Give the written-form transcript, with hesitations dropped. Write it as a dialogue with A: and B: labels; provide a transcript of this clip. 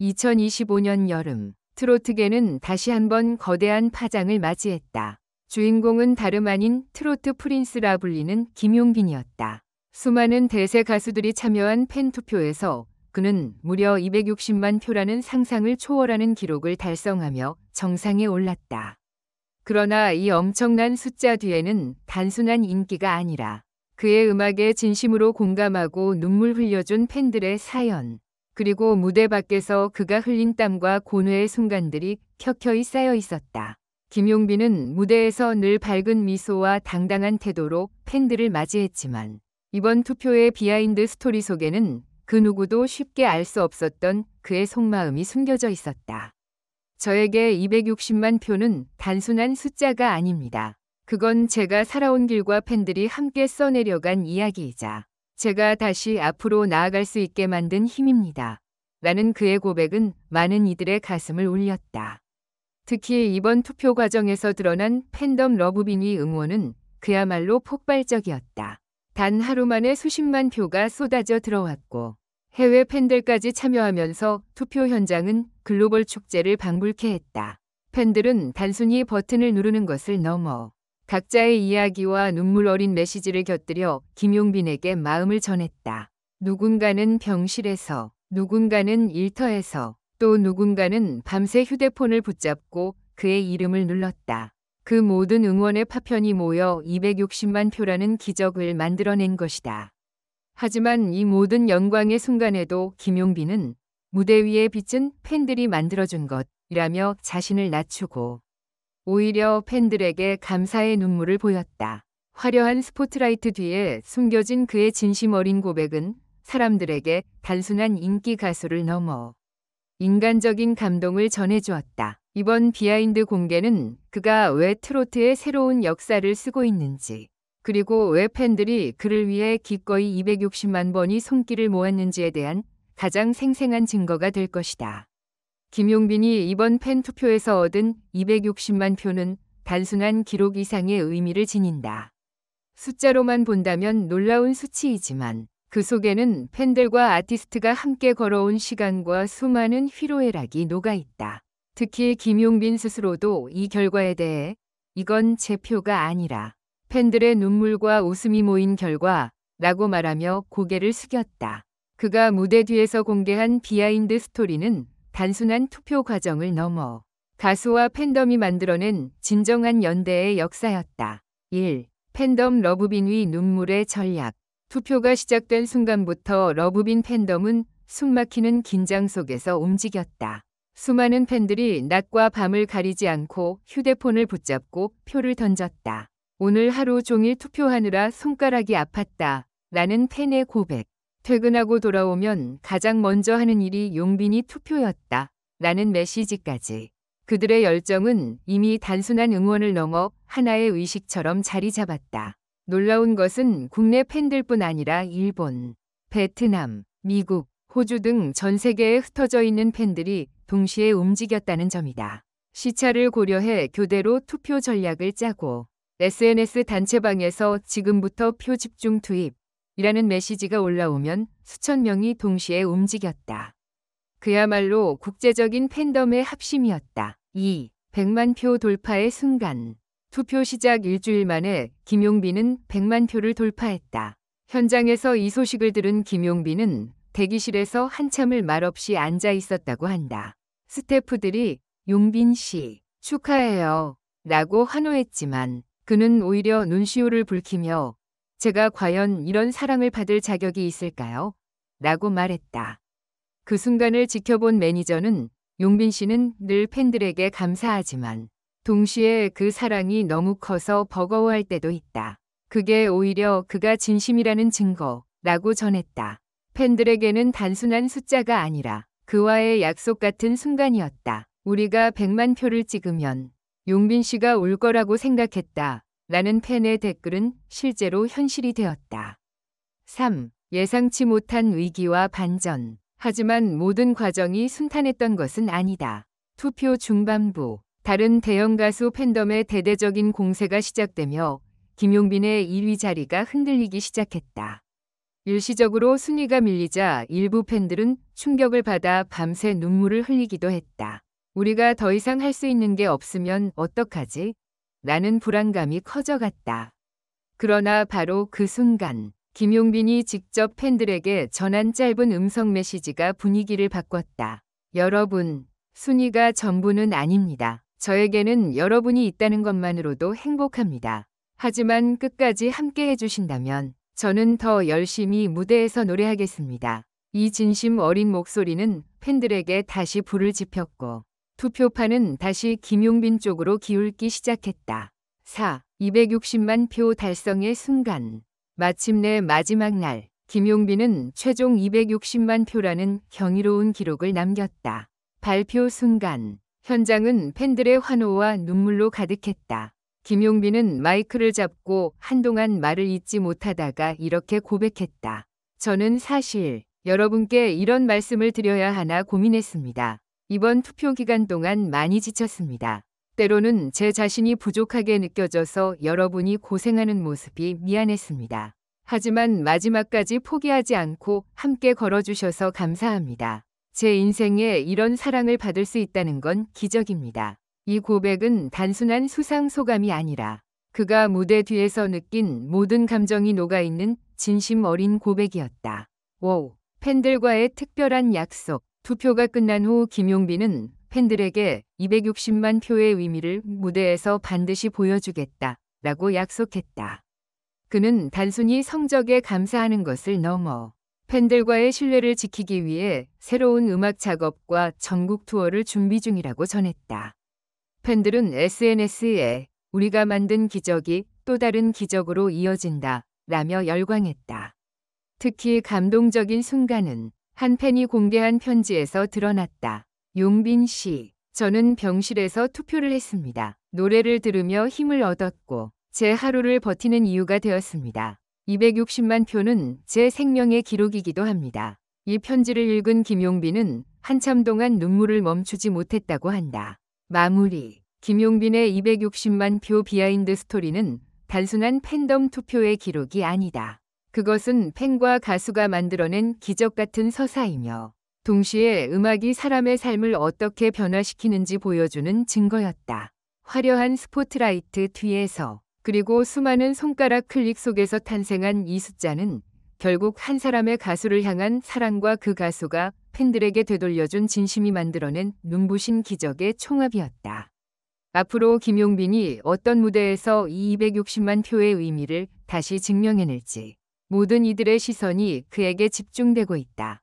A: 2025년 여름, 트로트계는 다시 한번 거대한 파장을 맞이했다. 주인공은 다름 아닌 트로트 프린스라 불리는 김용빈이었다. 수많은 대세 가수들이 참여한 팬투표에서 그는 무려 260만 표라는 상상을 초월하는 기록을 달성하며 정상에 올랐다. 그러나 이 엄청난 숫자 뒤에는 단순한 인기가 아니라 그의 음악에 진심으로 공감하고 눈물 흘려준 팬들의 사연, 그리고 무대 밖에서 그가 흘린 땀과 고뇌의 순간들이 켜켜이 쌓여 있었다. 김용빈은 무대에서 늘 밝은 미소와 당당한 태도로 팬들을 맞이했지만 이번 투표의 비하인드 스토리 속에는 그 누구도 쉽게 알 수 없었던 그의 속마음이 숨겨져 있었다. 저에게 260만 표는 단순한 숫자가 아닙니다. 그건 제가 살아온 길과 팬들이 함께 써내려간 이야기이자 제가 다시 앞으로 나아갈 수 있게 만든 힘입니다. 라는 그의 고백은 많은 이들의 가슴을 울렸다. 특히 이번 투표 과정에서 드러난 팬덤 러브빈의 응원은 그야말로 폭발적이었다. 단 하루 만에 수십만 표가 쏟아져 들어왔고 해외 팬들까지 참여하면서 투표 현장은 글로벌 축제를 방불케 했다. 팬들은 단순히 버튼을 누르는 것을 넘어 각자의 이야기와 눈물 어린 메시지를 곁들여 김용빈에게 마음을 전했다. 누군가는 병실에서, 누군가는 일터에서, 또 누군가는 밤새 휴대폰을 붙잡고 그의 이름을 눌렀다. 그 모든 응원의 파편이 모여 260만 표라는 기적을 만들어낸 것이다. 하지만 이 모든 영광의 순간에도 김용빈은 무대 위에 비친 팬들이 만들어준 것이라며 자신을 낮추고 오히려 팬들에게 감사의 눈물을 보였다. 화려한 스포트라이트 뒤에 숨겨진 그의 진심 어린 고백은 사람들에게 단순한 인기 가수를 넘어 인간적인 감동을 전해주었다. 이번 비하인드 공개는 그가 왜 트로트의 새로운 역사를 쓰고 있는지, 그리고 왜 팬들이 그를 위해 기꺼이 260만 번이 손길을 모았는지에 대한 가장 생생한 증거가 될 것이다. 김용빈이 이번 팬 투표에서 얻은 260만 표는 단순한 기록 이상의 의미를 지닌다. 숫자로만 본다면 놀라운 수치이지만 그 속에는 팬들과 아티스트가 함께 걸어온 시간과 수많은 희로애락이 녹아있다. 특히 김용빈 스스로도 이 결과에 대해 이건 제 표가 아니라 팬들의 눈물과 웃음이 모인 결과라고 말하며 고개를 숙였다. 그가 무대 뒤에서 공개한 비하인드 스토리는 단순한 투표 과정을 넘어 가수와 팬덤이 만들어낸 진정한 연대의 역사였다. 1. 팬덤 러브빈의 눈물의 전략. 투표가 시작된 순간부터 러브빈 팬덤은 숨막히는 긴장 속에서 움직였다. 수많은 팬들이 낮과 밤을 가리지 않고 휴대폰을 붙잡고 표를 던졌다. 오늘 하루 종일 투표하느라 손가락이 아팠다. 라는 팬의 고백. 퇴근하고 돌아오면 가장 먼저 하는 일이 용빈이 투표였다. 라는 메시지까지. 그들의 열정은 이미 단순한 응원을 넘어 하나의 의식처럼 자리 잡았다. 놀라운 것은 국내 팬들뿐 아니라 일본, 베트남, 미국, 호주 등 전 세계에 흩어져 있는 팬들이 동시에 움직였다는 점이다. 시차를 고려해 교대로 투표 전략을 짜고 SNS 단체방에서 지금부터 표 집중 투입이라는 메시지가 올라오면 수천 명이 동시에 움직였다. 그야말로 국제적인 팬덤의 합심이었다. 2. 100만 표 돌파의 순간. 투표 시작 일주일 만에 김용빈은 100만 표를 돌파했다. 현장에서 이 소식을 들은 김용빈은 대기실에서 한참을 말없이 앉아 있었다고 한다. 스태프들이 용빈 씨 축하해요 라고 환호했지만 그는 오히려 눈시울을 붉히며 제가 과연 이런 사랑을 받을 자격이 있을까요? 라고 말했다. 그 순간을 지켜본 매니저는 용빈 씨는 늘 팬들에게 감사하지만 동시에 그 사랑이 너무 커서 버거워할 때도 있다. 그게 오히려 그가 진심이라는 증거라고 전했다. 팬들에게는 단순한 숫자가 아니라 그와의 약속 같은 순간이었다. 우리가 100만 표를 찍으면 용빈 씨가 울 거라고 생각했다. 라는 팬의 댓글은 실제로 현실이 되었다. 3. 예상치 못한 위기와 반전. 하지만 모든 과정이 순탄했던 것은 아니다. 투표 중반부, 다른 대형 가수 팬덤의 대대적인 공세가 시작되며 김용빈의 1위 자리가 흔들리기 시작했다. 일시적으로 순위가 밀리자 일부 팬들은 충격을 받아 밤새 눈물을 흘리기도 했다. 우리가 더 이상 할 수 있는 게 없으면 어떡하지? 라는 불안감이 커져갔다. 그러나 바로 그 순간 김용빈이 직접 팬들에게 전한 짧은 음성 메시지가 분위기를 바꿨다. 여러분, 순위가 전부는 아닙니다. 저에게는 여러분이 있다는 것만으로도 행복합니다. 하지만 끝까지 함께 해주신다면 저는 더 열심히 무대에서 노래하겠습니다. 이 진심 어린 목소리는 팬들에게 다시 불을 지폈고 투표판은 다시 김용빈 쪽으로 기울기 시작했다. 260만 표 달성의 순간. 마침내 마지막 날, 김용빈은 최종 260만 표라는 경이로운 기록을 남겼다. 발표 순간, 현장은 팬들의 환호와 눈물로 가득했다. 김용빈은 마이크를 잡고 한동안 말을 잇지 못하다가 이렇게 고백했다. 저는 사실 여러분께 이런 말씀을 드려야 하나 고민했습니다. 이번 투표 기간 동안 많이 지쳤습니다. 때로는 제 자신이 부족하게 느껴져서 여러분이 고생하는 모습이 미안했습니다. 하지만 마지막까지 포기하지 않고 함께 걸어주셔서 감사합니다. 제 인생에 이런 사랑을 받을 수 있다는 건 기적입니다. 이 고백은 단순한 수상 소감이 아니라 그가 무대 뒤에서 느낀 모든 감정이 녹아있는 진심 어린 고백이었다. 팬들과의 특별한 약속. 투표가 끝난 후 김용빈은 팬들에게 260만 표의 의미를 무대에서 반드시 보여주겠다 라고 약속했다. 그는 단순히 성적에 감사하는 것을 넘어 팬들과의 신뢰를 지키기 위해 새로운 음악 작업과 전국 투어를 준비 중이라고 전했다. 팬들은 SNS에 우리가 만든 기적이 또 다른 기적으로 이어진다 라며 열광했다. 특히 감동적인 순간은 한 팬이 공개한 편지에서 드러났다. 용빈 씨, 저는 병실에서 투표를 했습니다. 노래를 들으며 힘을 얻었고 제 하루를 버티는 이유가 되었습니다. 260만 표는 제 생명의 기록이기도 합니다. 이 편지를 읽은 김용빈은 한참 동안 눈물을 멈추지 못했다고 한다. 마무리. 김용빈의 260만 표 비하인드 스토리는 단순한 팬덤 투표의 기록이 아니다. 그것은 팬과 가수가 만들어낸 기적 같은 서사이며 동시에 음악이 사람의 삶을 어떻게 변화시키는지 보여주는 증거였다. 화려한 스포트라이트 뒤에서 그리고 수많은 손가락 클릭 속에서 탄생한 이 숫자는 결국 한 사람의 가수를 향한 사랑과 그 가수가 팬들에게 되돌려준 진심이 만들어낸 눈부신 기적의 총합이었다. 앞으로 김용빈이 어떤 무대에서 이 260만 표의 의미를 다시 증명해낼지 모든 이들의 시선이 그에게 집중되고 있다.